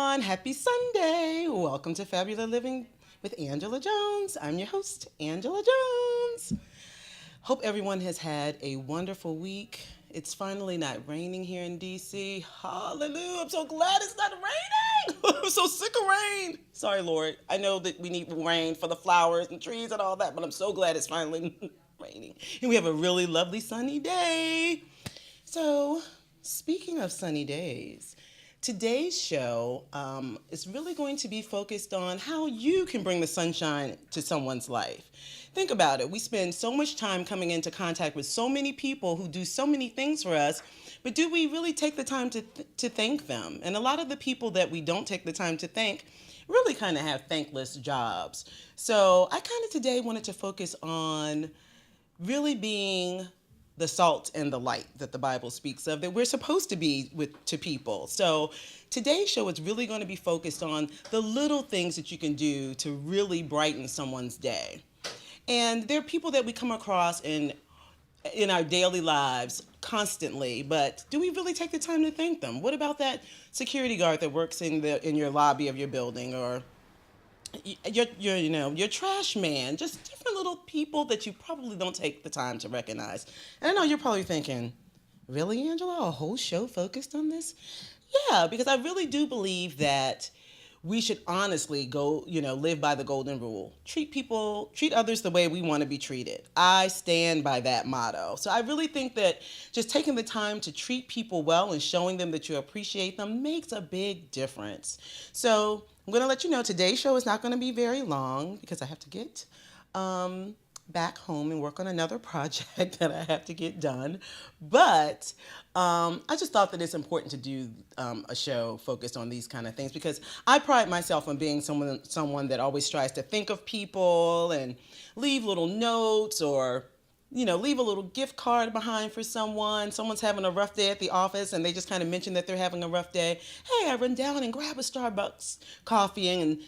everyone. Happy Sunday. Welcome to Fabulous Living with Angela Jones. I'm your host, Angela Jones. Hope everyone has had a wonderful week. It's finally not raining here in DC. Hallelujah. I'm so glad it's not raining. I'm so sick of rain. Sorry, Lord. I know that we need rain for the flowers and trees and all that, but I'm so glad it's finally raining. And we have a really lovely sunny day. So, speaking of sunny days, today's show is really going to be focused on how you can bring the sunshine to someone's life. Think about it. We spend so much time coming into contact with so many people who do so many things for us, but do we really take the time to thank them? And a lot of the people that we don't take the time to thank really kind of have thankless jobs. So I kind of today wanted to focus on really being the salt and the light that the Bible speaks of, that we're supposed to be to people. So today's show is really going to be focused on the little things that you can do to really brighten someone's day. And there are people that we come across in our daily lives constantly, but do we really take the time to thank them? What about that security guard that works in your lobby of your building, or your trash man, just different little people that you probably don't take the time to recognize. And I know you're probably thinking, really, Angela, a whole show focused on this? Yeah, because I really do believe that we should honestly live by the golden rule. Treat others the way we want to be treated. I stand by that motto. So I really think that just taking the time to treat people well and showing them that you appreciate them makes a big difference. So I'm going to let you know today's show is not going to be very long because I have to get back home and work on another project that I have to get done. But I just thought that it's important to do a show focused on these kind of things because I pride myself on being someone that always tries to think of people and leave little notes, or leave a little gift card behind for someone. Someone's having a rough day at the office and they just kind of mention that they're having a rough day. Hey, I run down and grab a Starbucks coffee and,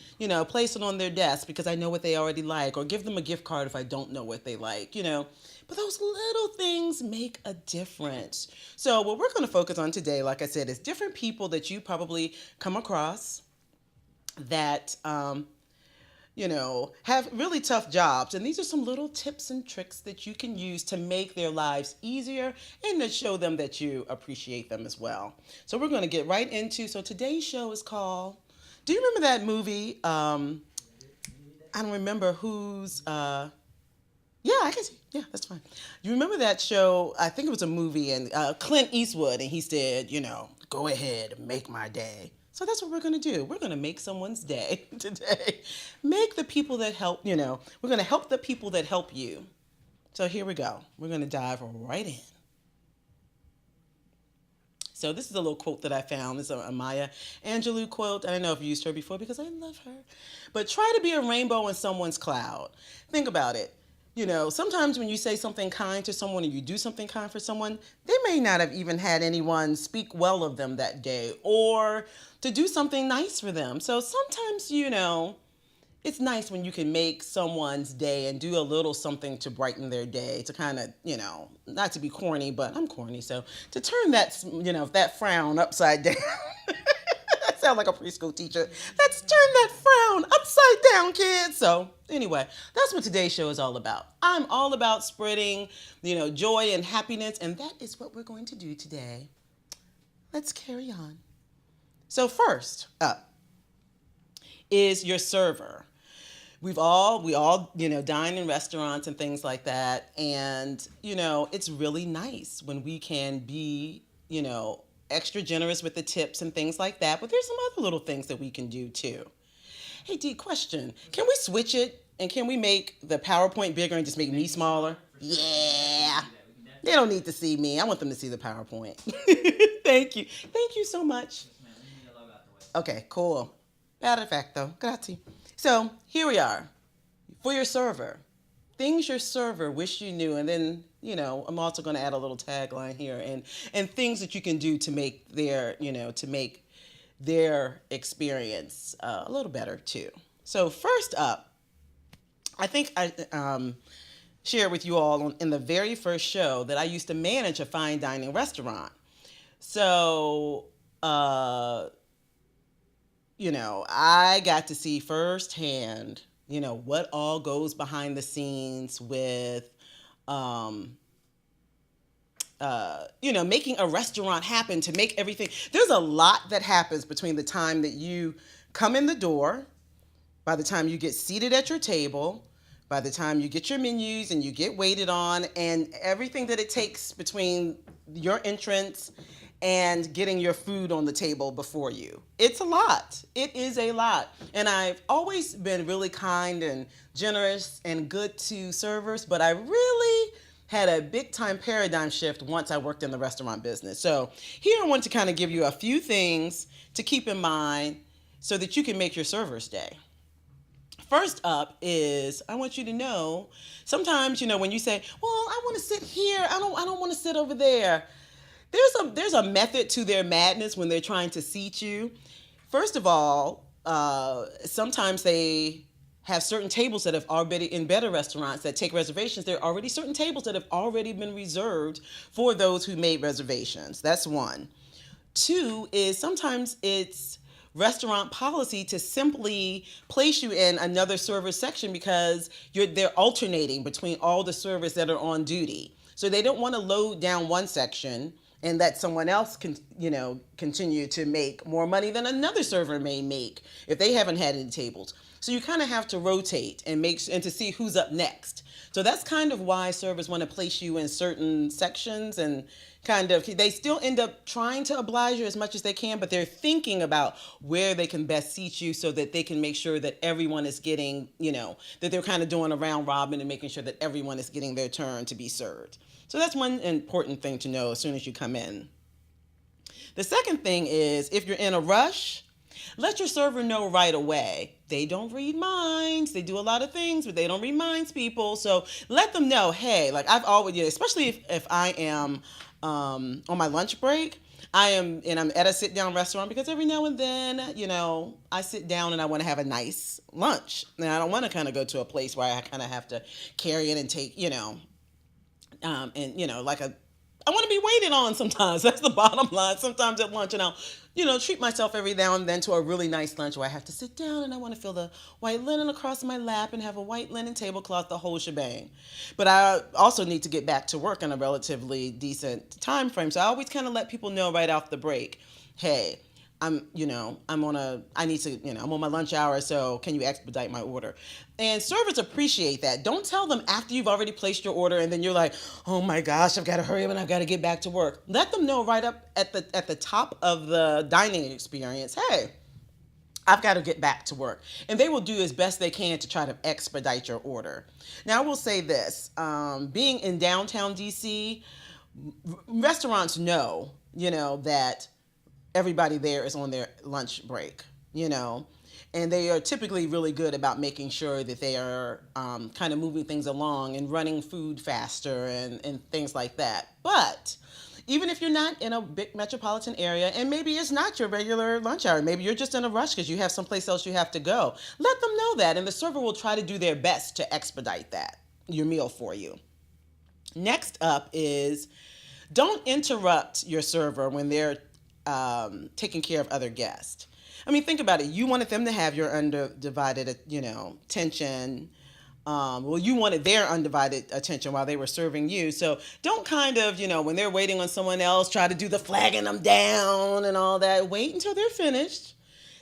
place it on their desk because I know what they already like, or give them a gift card if I don't know what they like, But those little things make a difference. So what we're going to focus on today, like I said, is different people that you probably come across that, have really tough jobs. And these are some little tips and tricks that you can use to make their lives easier and to show them that you appreciate them as well. So we're going to get right into, so today's show is called, do you remember that movie? I don't remember who's, yeah, I guess, yeah, that's fine. You remember that show? I think it was a movie, and Clint Eastwood, and he said, go ahead, make my day. So that's what we're going to do. We're going to make someone's day today. Make the people that help, we're going to help the people that help you. So here we go. We're going to dive right in. So this is a little quote that I found. This is a Maya Angelou quote. I don't know if you used her before because I love her. But try to be a rainbow in someone's cloud. Think about it. Sometimes when you say something kind to someone or you do something kind for someone, they may not have even had anyone speak well of them that day or to do something nice for them. So sometimes, it's nice when you can make someone's day and do a little something to brighten their day, to kind of, not to be corny, but I'm corny. So to turn that frown upside down. I sound like a preschool teacher. Let's turn that frown upside down, kids. So anyway, that's what today's show is all about. I'm all about spreading, joy and happiness, and that is what we're going to do today. Let's carry on. So first up is your server. We all, dine in restaurants and things like that. And, it's really nice when we can be, extra generous with the tips and things like that. But there's some other little things that we can do too. Hey, D, question. Can we switch it? And can we make the PowerPoint bigger and just make me smaller? Yeah. They don't need to see me. I want them to see the PowerPoint. Thank you. Thank you so much. Okay, cool. Perfecto. Grazie. So here we are. For your server. Things your server wish you knew. And then, I'm also going to add a little tagline here. And things that you can do to make their experience a little better too. So first up, I think I shared with you all in the very first show that I used to manage a fine dining restaurant. So I got to see firsthand, what all goes behind the scenes with, um, making a restaurant happen to make everything. There's a lot that happens between the time that you come in the door, by the time you get seated at your table, by the time you get your menus and you get waited on, and everything that it takes between your entrance and getting your food on the table before you. It's a lot. It is a lot. And I've always been really kind and generous and good to servers, but I really had a big time paradigm shift once I worked in the restaurant business. So here I want to kind of give you a few things to keep in mind so that you can make your server's day. First up is I want you to know sometimes, when you say, well, I want to sit here, I don't want to sit over there. There's a method to their madness when they're trying to seat you. First of all, sometimes they have certain tables that have already, in better restaurants that take reservations, there are already certain tables that have already been reserved for those who made reservations. That's one. Two is sometimes it's restaurant policy to simply place you in another server section because they're alternating between all the servers that are on duty. So they don't want to load down one section and let someone else continue to make more money than another server may make if they haven't had any tables. So you kind of have to rotate and to see who's up next. So that's kind of why servers want to place you in certain sections, and they still end up trying to oblige you as much as they can, but they're thinking about where they can best seat you so that they can make sure that everyone is getting, that they're kind of doing a round robin and making sure that everyone is getting their turn to be served. So that's one important thing to know as soon as you come in. The second thing is, if you're in a rush, let your server know right away. They don't read minds. They do a lot of things, but they don't read minds, people. So let them know, hey, like I've always, especially if I am on my lunch break, I'm at a sit-down restaurant, because every now and then, I sit down and I want to have a nice lunch. And I don't want to kind of go to a place where I kind of have to carry it and take, I want to be waited on sometimes. That's the bottom line. Sometimes at lunch, and I'll, treat myself every now and then to a really nice lunch where I have to sit down and I want to feel the white linen across my lap and have a white linen tablecloth, the whole shebang. But I also need to get back to work in a relatively decent time frame. So I always kind of let people know right off the break, hey, I'm on my lunch hour, so can you expedite my order? And servers appreciate that. Don't tell them after you've already placed your order and then you're like, oh my gosh, I've got to hurry up and I've got to get back to work. Let them know right up at the top of the dining experience, hey, I've got to get back to work. And they will do as best they can to try to expedite your order. Now, I will say this, being in downtown DC, restaurants know, that everybody there is on their lunch break, and they are typically really good about making sure that they are kind of moving things along and running food faster and things like that. But even if you're not in a big metropolitan area, and maybe it's not your regular lunch hour, maybe you're just in a rush because you have someplace else you have to go, let them know that, and the server will try to do their best to expedite your meal for you. Next up is, don't interrupt your server when they're taking care of other guests. I mean, think about it. You wanted them to have your undivided, attention. You wanted their undivided attention while they were serving you. So don't kind of, when they're waiting on someone else, try to do the flagging them down and all that. Wait until they're finished,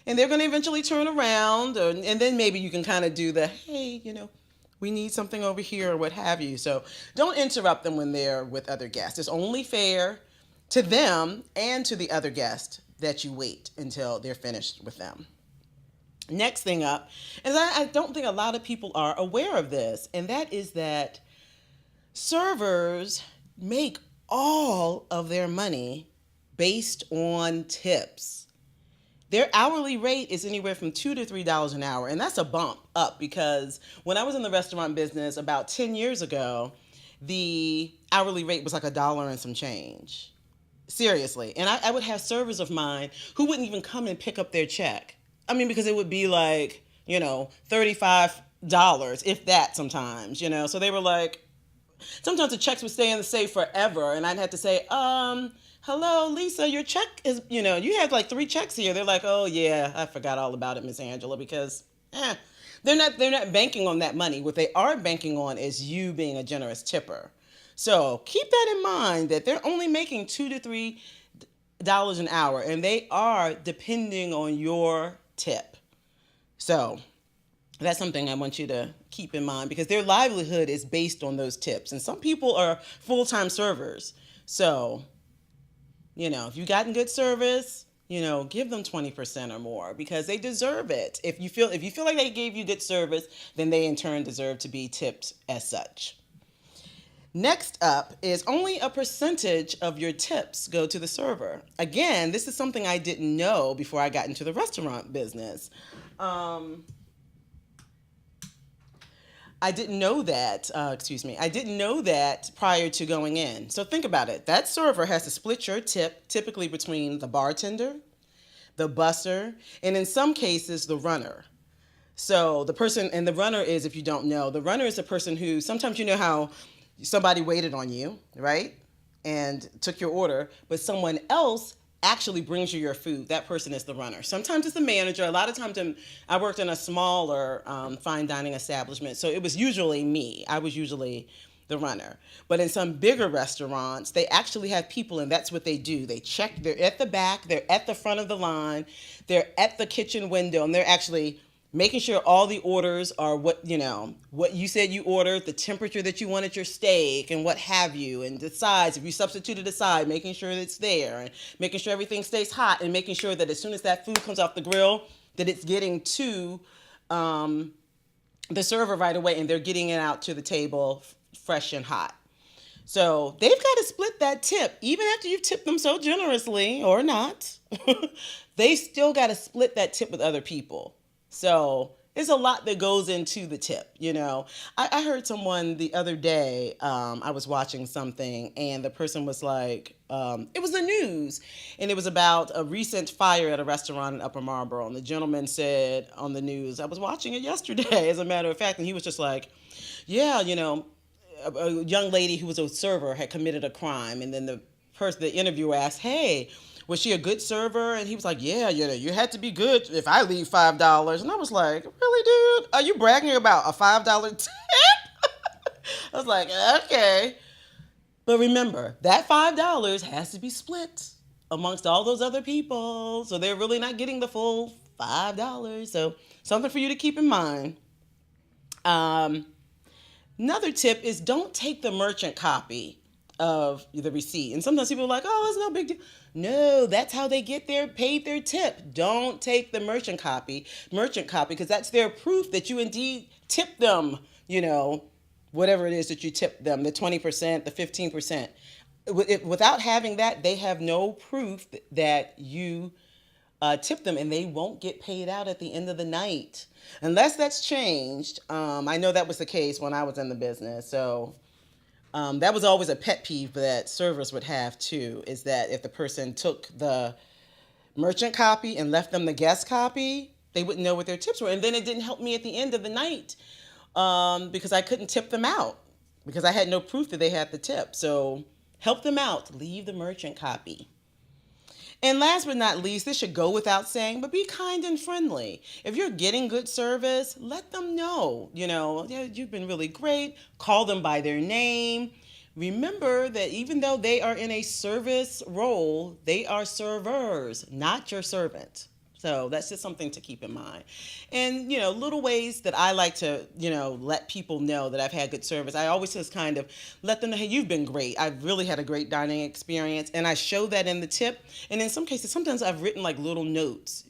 and they're going to eventually turn around, and then maybe you can kind of do the, hey, we need something over here or what have you. So don't interrupt them when they're with other guests. It's only fair to them and to the other guest that you wait until they're finished with them. Next thing up is, I don't think a lot of people are aware of this, and that is that servers make all of their money based on tips. Their hourly rate is anywhere from $2 to $3 an hour, and that's a bump up, because when I was in the restaurant business about 10 years ago, the hourly rate was like $1 and some change. Seriously. And I would have servers of mine who wouldn't even come and pick up their check. I mean, because it would be like, $35, if that sometimes, So they were like, Sometimes the checks would stay in the safe forever, and I'd have to say, hello, Lisa, your check is, you have like 3 checks here. They're like, oh yeah, I forgot all about it, Miss Angela, because they're not banking on that money. What they are banking on is you being a generous tipper. So keep that in mind that they're only making $2 to $3 an hour, and they are depending on your tip. So that's something I want you to keep in mind because their livelihood is based on those tips. And some people are full-time servers. So, if you gotten good service, give them 20% or more because they deserve it. If you feel like they gave you good service, then they in turn deserve to be tipped as such. Next up is only a percentage of your tips go to the server. Again, this is something I didn't know before I got into the restaurant business. I didn't know that, I didn't know that prior to going in. So think about it. That server has to split your tip typically between the bartender, the busser, and in some cases, the runner. So the person, and the runner is, if you don't know, the runner is a person who, sometimes how somebody waited on you, right? And took your order, but someone else actually brings you your food. That person is the runner. Sometimes it's the manager. A lot of times I worked in a smaller fine dining establishment, so it was usually me. I was usually the runner. But in some bigger restaurants, they actually have people, and that's what they do. They check, they're at the back, they're at the front of the line, they're at the kitchen window, and they're actually making sure all the orders are what you said you ordered, the temperature that you wanted your steak and what have you, and the size, if you substituted a side, making sure that it's there, and making sure everything stays hot, and making sure that as soon as that food comes off the grill, that it's getting to the server right away, and they're getting it out to the table fresh and hot. So they've got to split that tip, even after you've tipped them so generously or not. They still got to split that tip with other people. So there's a lot that goes into the tip, I heard someone the other day, I was watching something, and the person was like, it was the news, and it was about a recent fire at a restaurant in Upper Marlboro, and the gentleman said on the news, I was watching it yesterday, as a matter of fact, and he was just like, yeah, a young lady who was a server had committed a crime, and then the interviewer asked, hey, was she a good server? And he was like, yeah, you had to be good if I leave $5. And I was like, really, dude? Are you bragging about a $5 tip? I was like, okay. But remember, that $5 has to be split amongst all those other people. So they're really not getting the full $5. So something for you to keep in mind. Another tip is don't take the merchant copy of the receipt. And sometimes people are like, oh, it's no big deal. No, that's how they get paid their tip. Don't take the merchant copy, because that's their proof that you indeed tipped them, whatever it is that you tipped them, the 20%, the 15%. Without having that, they have no proof that you tip them, and they won't get paid out at the end of the night unless that's changed. I know that was the case when I was in the business. So that was always a pet peeve that servers would have too, is that if the person took the merchant copy and left them the guest copy, they wouldn't know what their tips were. And then it didn't help me at the end of the night because I couldn't tip them out because I had no proof that they had the tip. So help them out. Leave the merchant copy. And last but not least, this should go without saying, but be kind and friendly. If you're getting good service, let them know, you've been really great. Call them by their name. Remember that even though they are in a service role, they are servers, not your servant. So that's just something to keep in mind. And, little ways that I like to, let people know that I've had good service. I always just kind of let them know, hey, you've been great. I've really had a great dining experience. And I show that in the tip. And in some cases, sometimes I've written like little notes,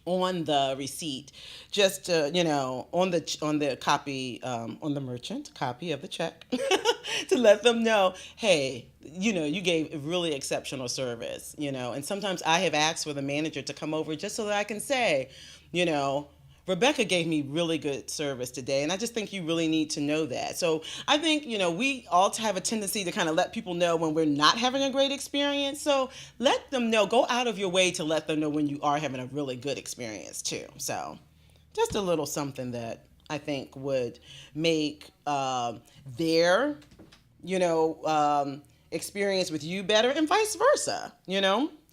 on the receipt, just on the copy, on the merchant copy of the check, to let them know, hey, you gave really exceptional service, and sometimes I have asked for the manager to come over just so that I can say, Rebecca gave me really good service today, and I just think you really need to know that. So I think, we all have a tendency to kind of let people know when we're not having a great experience. So let them know. Go out of your way to let them know when you are having a really good experience too. So just a little something that I think would make their, experience with you better and vice versa.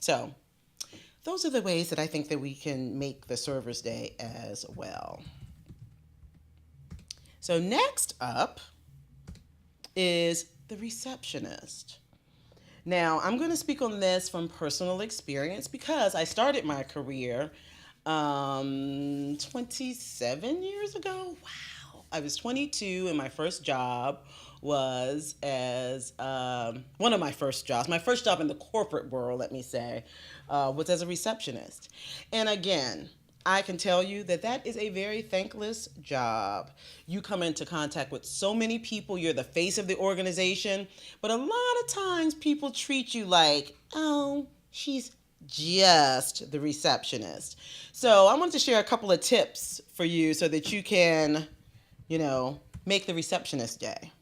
So those are the ways that I think that we can make the Server's Day as well. So next up is the receptionist. Now, I'm going to speak on this from personal experience because I started my career 27 years ago. Wow. I was 22 and my first job was as one of my first jobs. My first job in the corporate world, let me say, was as a receptionist. And again, I can tell you that that is a very thankless job. You come into contact with so many people. You're the face of the organization. But a lot of times people treat you like, oh, she's just the receptionist. So I wanted to share a couple of tips for you so that you can, make the receptionist day.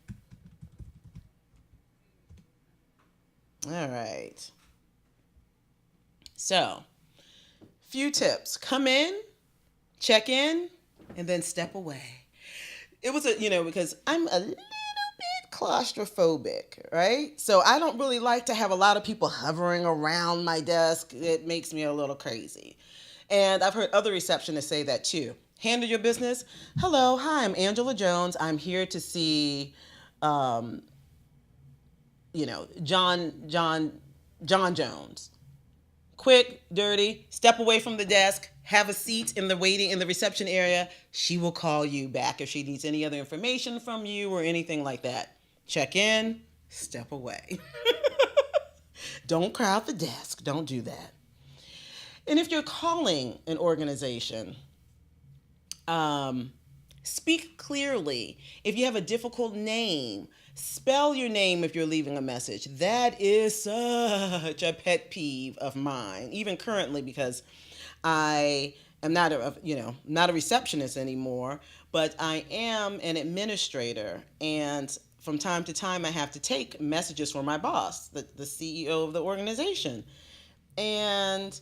All right. So, few tips. Come in, check in, and then step away. It was because I'm a little bit claustrophobic, right? So I don't really like to have a lot of people hovering around my desk. It makes me a little crazy. And I've heard other receptionists say that too. Handle your business. Hello, hi, I'm Angela Jones. I'm here to see, John Jones. Quick, dirty, step away from the desk, have a seat in the reception area. She will call you back if she needs any other information from you or anything like that. Check in, step away. Don't crowd the desk. Don't do that. And if you're calling an organization, speak clearly. If you have a difficult name, spell your name if you're leaving a message. That is such a pet peeve of mine, even currently, because I am not a receptionist anymore, but I am an administrator. And from time to time, I have to take messages from my boss, the CEO of the organization. And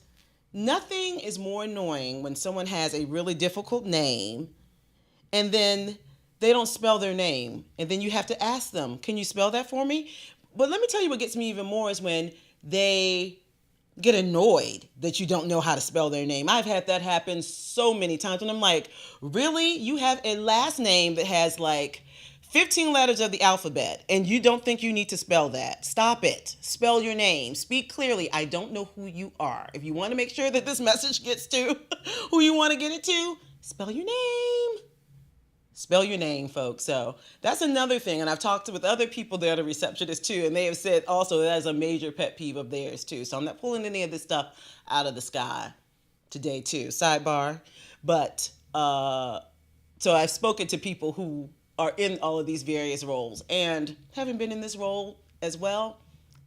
nothing is more annoying when someone has a really difficult name and then they don't spell their name. And then you have to ask them, can you spell that for me? But let me tell you what gets me even more is when they get annoyed that you don't know how to spell their name. I've had that happen so many times. And I'm like, really? You have a last name that has like 15 letters of the alphabet and you don't think you need to spell that? Stop it. Spell your name. Speak clearly. I don't know who you are. If you want to make sure that this message gets to who you want to get it to, spell your name. Spell your name, folks. So that's another thing. And I've talked with other people that are receptionists too, and they have said also that is a major pet peeve of theirs too. So I'm not pulling any of this stuff out of the sky today too. Sidebar. But so I've spoken to people who are in all of these various roles, and having been in this role as well,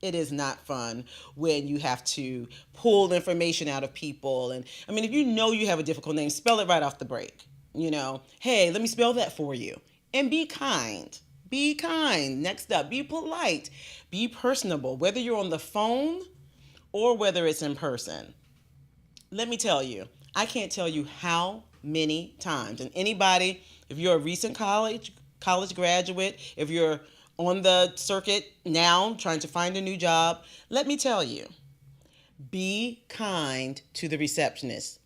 it is not fun when you have to pull information out of people. And I mean, if you know you have a difficult name, spell it right off the break. Hey, let me spell that for you. And be kind. Be kind. Next up, be polite. Be personable, whether you're on the phone or whether it's in person. Let me tell you, I can't tell you how many times. And anybody, if you're a recent college graduate, if you're on the circuit now trying to find a new job, let me tell you, be kind to the receptionist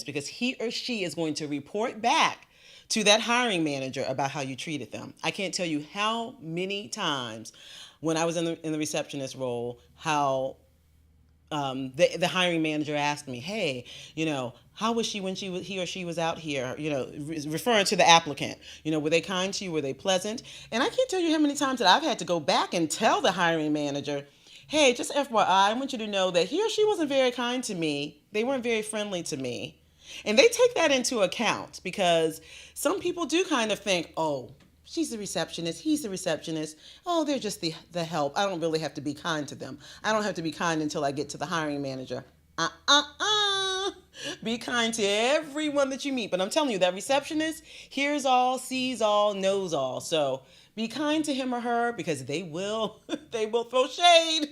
because he or she is going to report back to that hiring manager about how you treated them. I can't tell you how many times when I was in the receptionist role, how the hiring manager asked me, hey, how was she when he or she was out here, referring to the applicant, were they kind to you? Were they pleasant? And I can't tell you how many times that I've had to go back and tell the hiring manager, hey, just FYI, I want you to know that he or she wasn't very kind to me. They weren't very friendly to me. And they take that into account because some people do kind of think, oh, she's the receptionist, he's the receptionist. Oh, they're just the help. I don't really have to be kind to them. I don't have to be kind until I get to the hiring manager. Be kind to everyone that you meet. But I'm telling you, that receptionist hears all, sees all, knows all. So be kind to him or her because they will throw shade.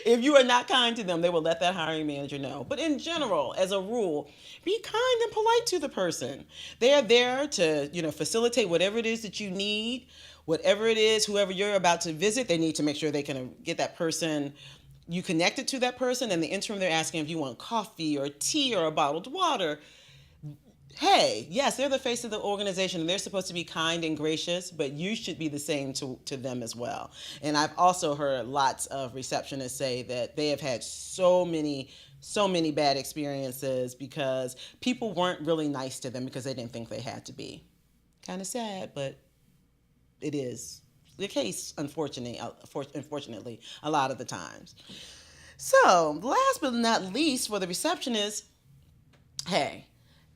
If you are not kind to them, they will let that hiring manager know. But in general, as a rule, be kind and polite to the person. They are there to, facilitate whatever it is that you need. Whatever it is, whoever you're about to visit, they need to make sure they can get that person, you connected to that person. In the interim, they're asking if you want coffee or tea or a bottled water. Hey, yes, they're the face of the organization and they're supposed to be kind and gracious, but you should be the same to them as well. And I've also heard lots of receptionists say that they have had so many bad experiences because people weren't really nice to them because they didn't think they had to be. Kind of sad, but it is the case, unfortunately, a lot of the times. So, last but not least, for the receptionist, hey,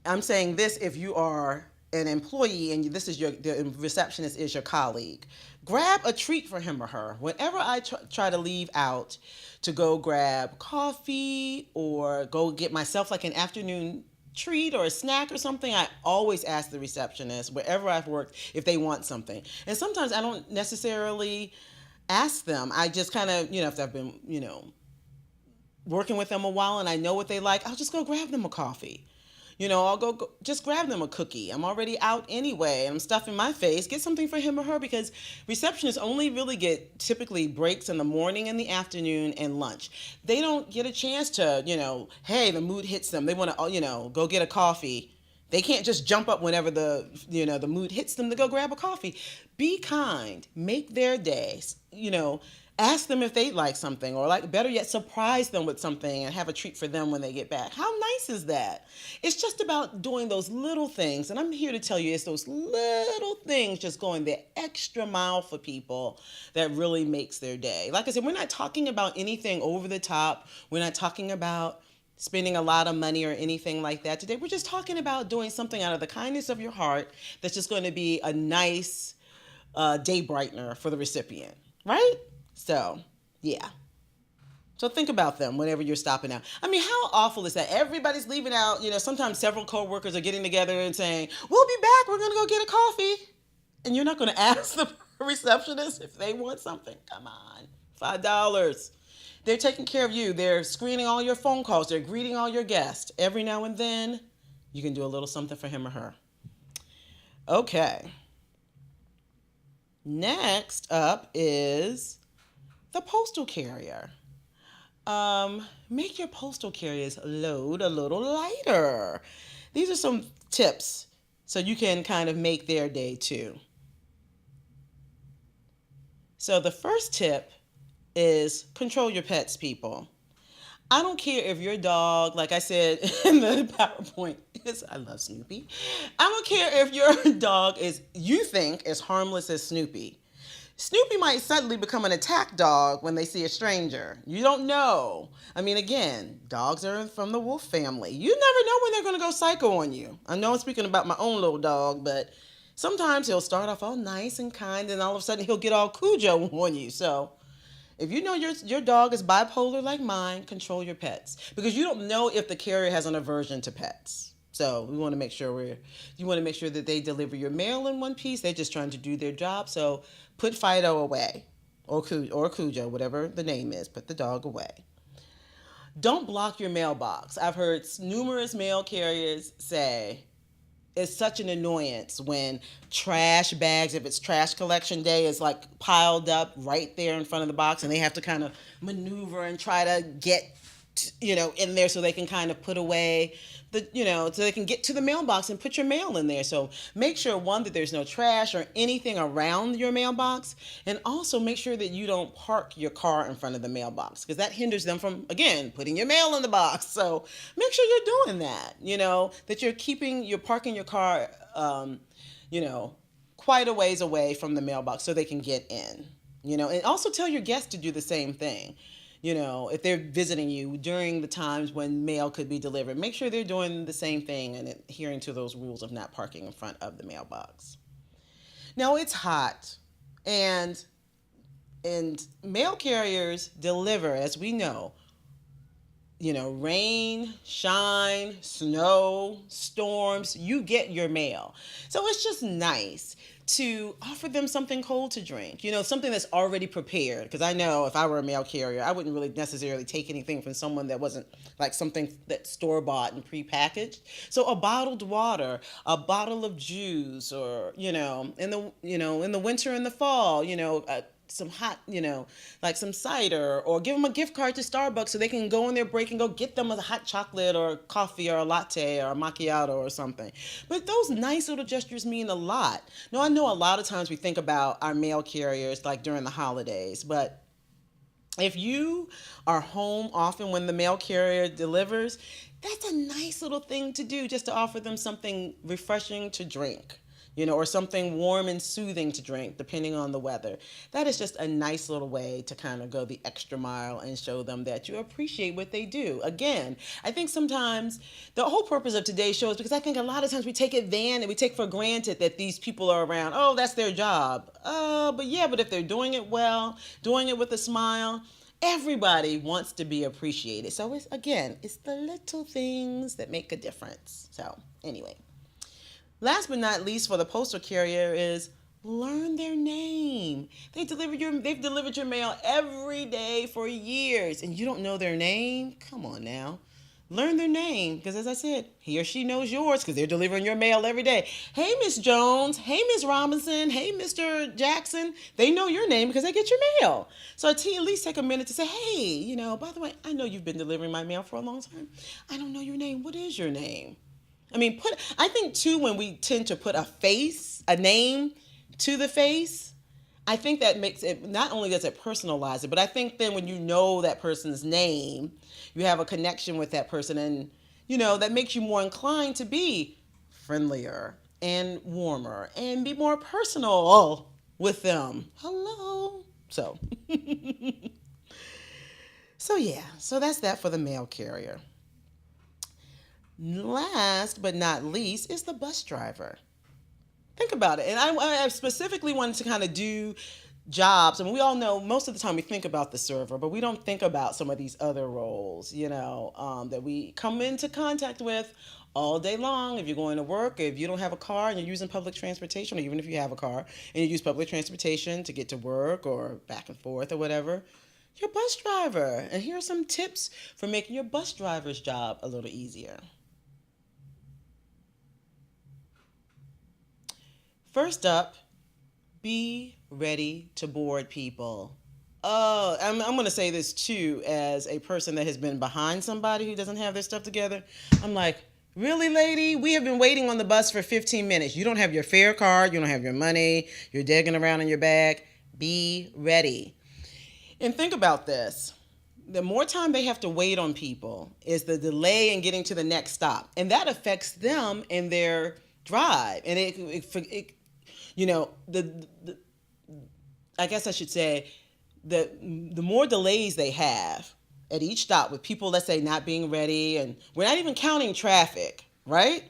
I'm saying this if you are an employee and this is the receptionist is your colleague. Grab a treat for him or her. Whenever I try to leave out to go grab coffee or go get myself like an afternoon treat or a snack or something, I always ask the receptionist wherever I've worked if they want something. And sometimes I don't necessarily ask them. I just kind of, if I've been, working with them a while and I know what they like, I'll just go grab them a coffee. I'll go just grab them a cookie. I'm already out anyway, and I'm stuffing my face. Get something for him or her because receptionists only really get typically breaks in the morning and the afternoon and lunch. They don't get a chance to, hey, the mood hits them. They want to, go get a coffee. They can't just jump up whenever the mood hits them to go grab a coffee. Be kind. Make their days, ask them if they'd like something, or like better yet, surprise them with something and have a treat for them when they get back. How nice is that? It's just about doing those little things. And I'm here to tell you it's those little things, just going the extra mile for people that really makes their day. Like I said, we're not talking about anything over the top. We're not talking about spending a lot of money or anything like that today. We're just talking about doing something out of the kindness of your heart that's just going to be a nice day brightener for the recipient, right? So, yeah. So think about them whenever you're stopping out. I mean, how awful is that? Everybody's leaving out. Sometimes several coworkers are getting together and saying, we'll be back. We're going to go get a coffee. And you're not going to ask the receptionist if they want something. Come on. $5. They're taking care of you. They're screening all your phone calls. They're greeting all your guests. Every now and then, you can do a little something for him or her. Okay. Next up is the postal carrier. Make your postal carrier's load a little lighter. These are some tips so you can kind of make their day too. So the first tip is control your pets, people. I don't care if your dog, like I said in the PowerPoint, I love Snoopy. I don't care if your dog you think is harmless as Snoopy. Snoopy might suddenly become an attack dog when they see a stranger. You don't know. I mean, again, dogs are from the wolf family. You never know when they're going to go psycho on you. I know I'm speaking about my own little dog, but sometimes he'll start off all nice and kind, and all of a sudden he'll get all Cujo on you. So if you know your dog is bipolar like mine, control your pets. Because you don't know if the carrier has an aversion to pets. So you want to make sure that they deliver your mail in one piece. They're just trying to do their job. So put Fido away, or Cujo, whatever the name is. Put the dog away. Don't block your mailbox. I've heard numerous mail carriers say it's such an annoyance when trash bags, if it's trash collection day, is like piled up right there in front of the box, and they have to kind of maneuver and try to get in there so they can kind of put away so they can get to the mailbox and put your mail in there. So make sure, one, that there's no trash or anything around your mailbox, and also make sure that you don't park your car in front of the mailbox, because that hinders them from, again, putting your mail in the box. So make sure you're doing that, that you're parking your car, quite a ways away from the mailbox so they can get in, and also tell your guests to do the same thing. If they're visiting you during the times when mail could be delivered, make sure they're doing the same thing and adhering to those rules of not parking in front of the mailbox. Now, it's hot, and mail carriers deliver, as we know, rain, shine, snow, storms, you get your mail. So it's just nice to offer them something cold to drink, something that's already prepared. Because I know if I were a mail carrier, I wouldn't really necessarily take anything from someone that wasn't like something that's store bought and prepackaged. So a bottled water, a bottle of juice, or in the winter and the fall, some hot, like some cider, or give them a gift card to Starbucks so they can go on their break and go get them a hot chocolate or coffee or a latte or a macchiato or something. But those nice little gestures mean a lot. Now, I know a lot of times we think about our mail carriers like during the holidays, but if you are home often when the mail carrier delivers, that's a nice little thing to do, just to offer them something refreshing to drink, or something warm and soothing to drink, depending on the weather. That is just a nice little way to kind of go the extra mile and show them that you appreciate what they do. Again, I think sometimes the whole purpose of today's show is because I think a lot of times we take for granted that these people are around. Oh, that's their job. But if they're doing it well, doing it with a smile, everybody wants to be appreciated. So it's the little things that make a difference. So anyway. Last but not least for the postal carrier is learn their name. They've delivered your mail every day for years and you don't know their name? Come on now. Learn their name because, as I said, he or she knows yours because they're delivering your mail every day. Hey, Miss Jones. Hey, Miss Robinson. Hey, Mr. Jackson. They know your name because they get your mail. So at least take a minute to say, hey, by the way, I know you've been delivering my mail for a long time. I don't know your name. What is your name? I think too, when we tend to put a name to the face, I think that makes it, not only does it personalize it, but I think then when you know that person's name, you have a connection with that person and, that makes you more inclined to be friendlier and warmer and be more personal with them. Hello. So that's that for the mail carrier. Last but not least is the bus driver. Think about it. And I specifically wanted to kind of do jobs. We all know most of the time we think about the server, but we don't think about some of these other roles, that we come into contact with all day long. If you're going to work, if you don't have a car and you're using public transportation, or even if you have a car and you use public transportation to get to work or back and forth or whatever, you're a bus driver. And here are some tips for making your bus driver's job a little easier. First up, be ready to board people. Oh, I'm going to say this too, as a person that has been behind somebody who doesn't have their stuff together. I'm like, really, lady? We have been waiting on the bus for 15 minutes. You don't have your fare card. You don't have your money. You're digging around in your bag. Be ready. And think about this. The more time they have to wait on people is the delay in getting to the next stop. And that affects them in their drive. And I guess I should say that the more delays they have at each stop with people, let's say, not being ready, and we're not even counting traffic, right?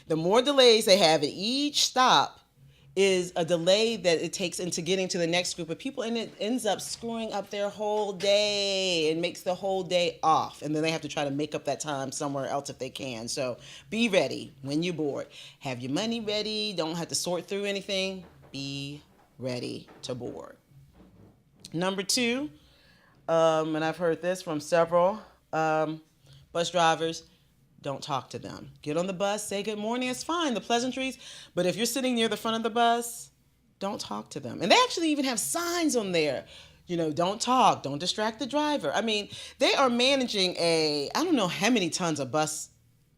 The more delays they have at each stop is a delay that it takes into getting to the next group of people, and it ends up screwing up their whole day and makes the whole day off. And then they have to try to make up that time somewhere else if they can. So be ready when you board. Have your money ready. Don't have to sort through anything. Be ready to board. Number 2, and I've heard this from several bus drivers, don't talk to them. Get on the bus, say good morning, it's fine, the pleasantries. But if you're sitting near the front of the bus, don't talk to them. And they actually even have signs on there. Don't talk, don't distract the driver. They are managing I don't know how many tons of bus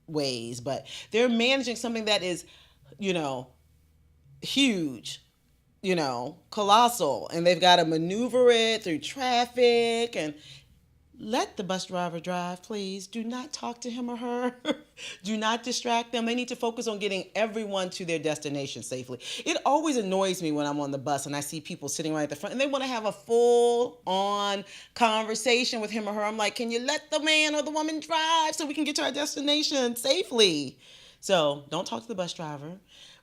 weighs, but they're managing something that is, huge, colossal. And they've got to maneuver it through traffic. And let the bus driver drive, please. Do not talk to him or her. Do not distract them. They need to focus on getting everyone to their destination safely. It always annoys me when I'm on the bus and I see people sitting right at the front and they want to have a full-on conversation with him or her. I'm like, can you let the man or the woman drive so we can get to our destination safely? So don't talk to the bus driver.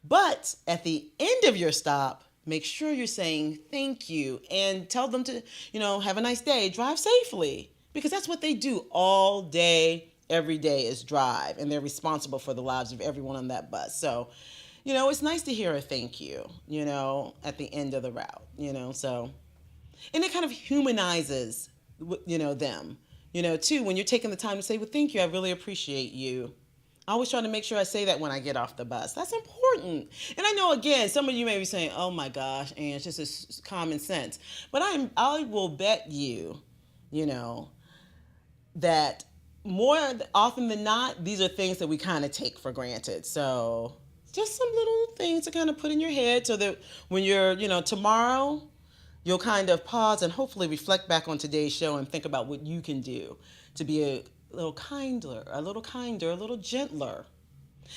But at the end of your stop, make sure you're saying thank you and tell them to, have a nice day, drive safely. Because that's what they do all day, every day is drive. And they're responsible for the lives of everyone on that bus. So It's nice to hear a thank you, at the end of the route, so, and it kind of humanizes, them, too, when you're taking the time to say, well, thank you, I really appreciate you. I always try to make sure I say that when I get off the bus. That's important. And I know, again, some of you may be saying, oh my gosh, and it's just common sense. But I will bet you, you know, that more often than not, these are things that we kind of take for granted. So just some little things to kind of put in your head so that when you're, tomorrow, you'll kind of pause and hopefully reflect back on today's show and think about what you can do to be a little kinder, a little gentler.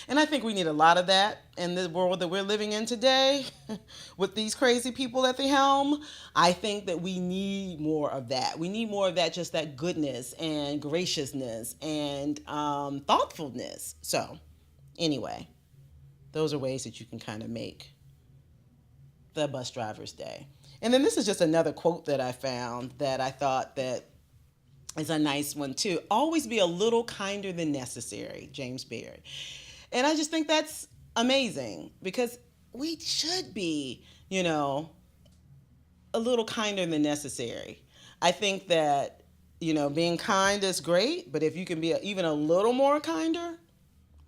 And I think we need a lot of that in the world that we're living in today with these crazy people at the helm. I think that we need more of that. We need more of that, just that goodness and graciousness and thoughtfulness. So, anyway, those are ways that you can kind of make the bus driver's day. And then this is just another quote that I found that I thought that is a nice one too. Always be a little kinder than necessary, James Beard. And I just think that's amazing because we should be, a little kinder than necessary. I think that, being kind is great, but if you can be even a little more kinder,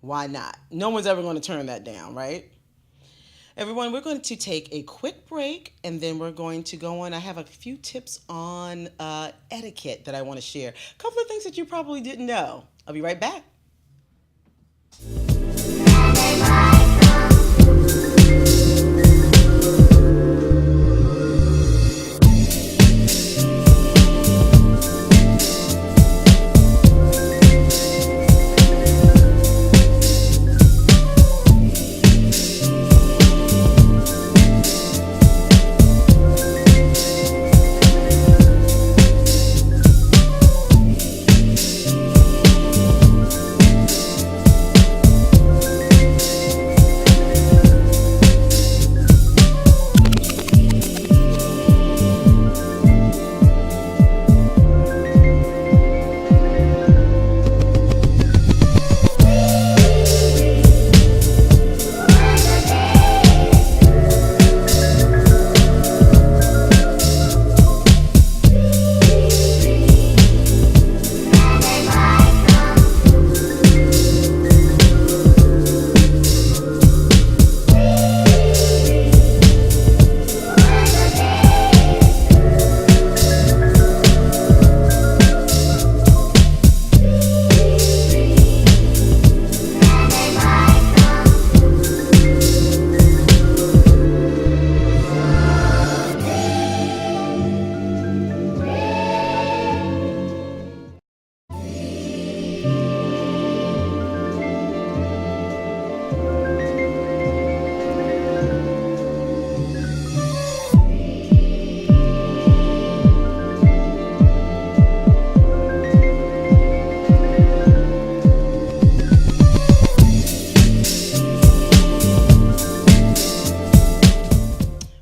why not? No one's ever going to turn that down, right? Everyone, we're going to take a quick break and then we're going to go on. I have a few tips on etiquette that I want to share. A couple of things that you probably didn't know. I'll be right back.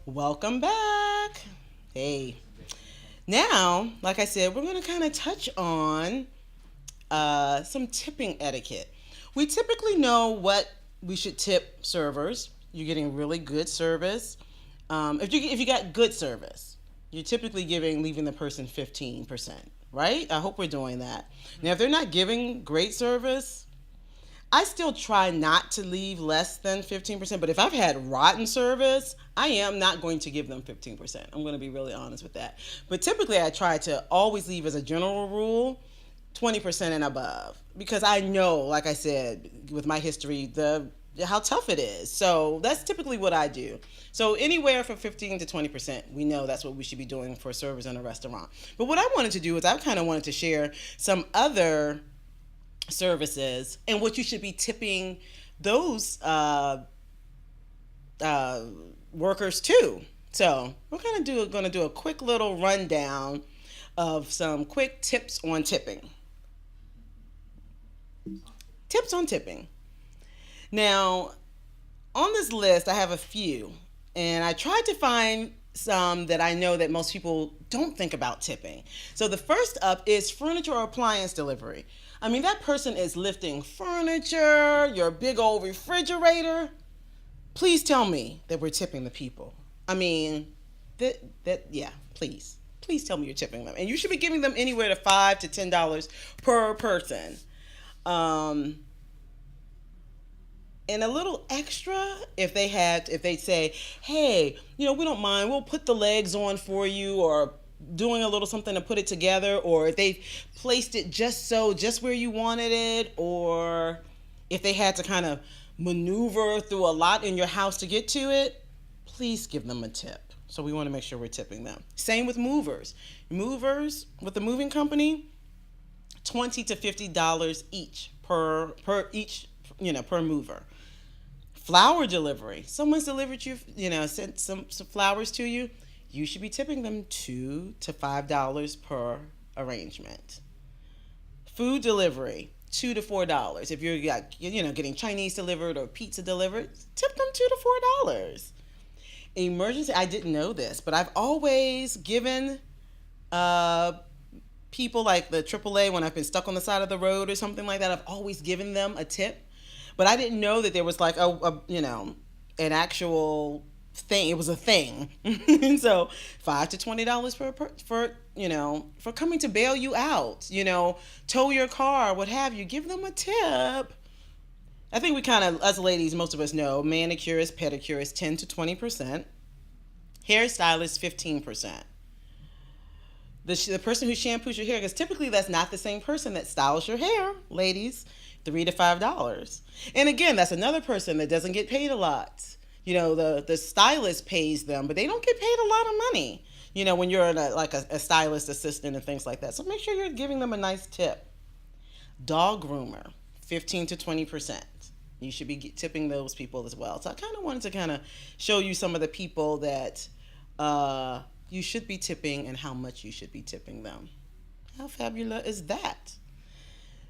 Welcome back. Hey. Now, like I said, we're going to kind of touch on some tipping etiquette. We typically know what we should tip servers. You're getting really good service. If you got good service, you're typically leaving the person 15%, right? I hope we're doing that. Now, if they're not giving great service, I still try not to leave less than 15%, but if I've had rotten service, I am not going to give them 15%. I'm going to be really honest with that. But typically I try to always leave, as a general rule, 20% and above, because I know, like I said, with my history, how tough it is. So that's typically what I do. So anywhere from 15 to 20%, we know that's what we should be doing for servers in a restaurant. But what I wanted to do is I kind of wanted to share some other services and what you should be tipping those workers too. So we're going to do a quick little rundown of some quick tips on tipping. Tips on tipping. Now, on this list, I have a few, and I tried to find some that I know that most people don't think about tipping. So the first up is furniture or appliance delivery. I mean, that person is lifting furniture, your big old refrigerator. please tell me that we're tipping the people. I mean, yeah, please. Please tell me you're tipping them. And you should be giving them anywhere to $5 to $10 per person. Um, and a little extra if they say, hey, we don't mind, we'll put the legs on for you, or doing a little something to put it together, or if they placed it just where you wanted it, or if they had to kind of maneuver through a lot in your house to get to it, please give them a tip. So we want to make sure we're tipping them. Same with movers. Movers with the moving company, $20 to $50 each per mover. Flower delivery. Someone's delivered you, sent some flowers to you. You should be tipping them $2 to $5 per arrangement. Food delivery, $2 to $4. If you're getting Chinese delivered or pizza delivered, tip them $2 to $4. Emergency. I didn't know this, but I've always given people like the AAA when I've been stuck on the side of the road or something like that. I've always given them a tip. But I didn't know that there was like an actual thing. It was a thing. So $5 to $20 for coming to bail you out, tow your car, what have you. Give them a tip. I think we kind of, as ladies, most of us know, manicurists, pedicurists, 10 to 20%. Hairstylists, 15%. The person who shampoos your hair, because typically that's not the same person that styles your hair, ladies, $3 to $5. And again, that's another person that doesn't get paid a lot. The stylist pays them, but they don't get paid a lot of money, when you're a stylist assistant and things like that. So make sure you're giving them a nice tip. Dog groomer, 15 to 20%. You should be tipping those people as well. So I kind of wanted to show you some of the people that you should be tipping and how much you should be tipping them. How fabulous is that?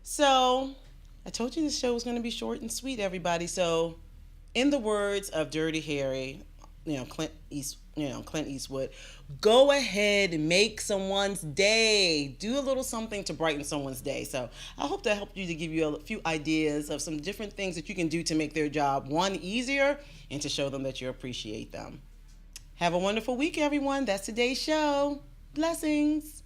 So I told you this show was going to be short and sweet, everybody. So in the words of Dirty Harry, Clint Eastwood, go ahead and make someone's day. Do a little something to brighten someone's day. So I hope that helped you, to give you a few ideas of some different things that you can do to make their job, one, easier, and to show them that you appreciate them. Have a wonderful week, everyone. That's today's show. Blessings.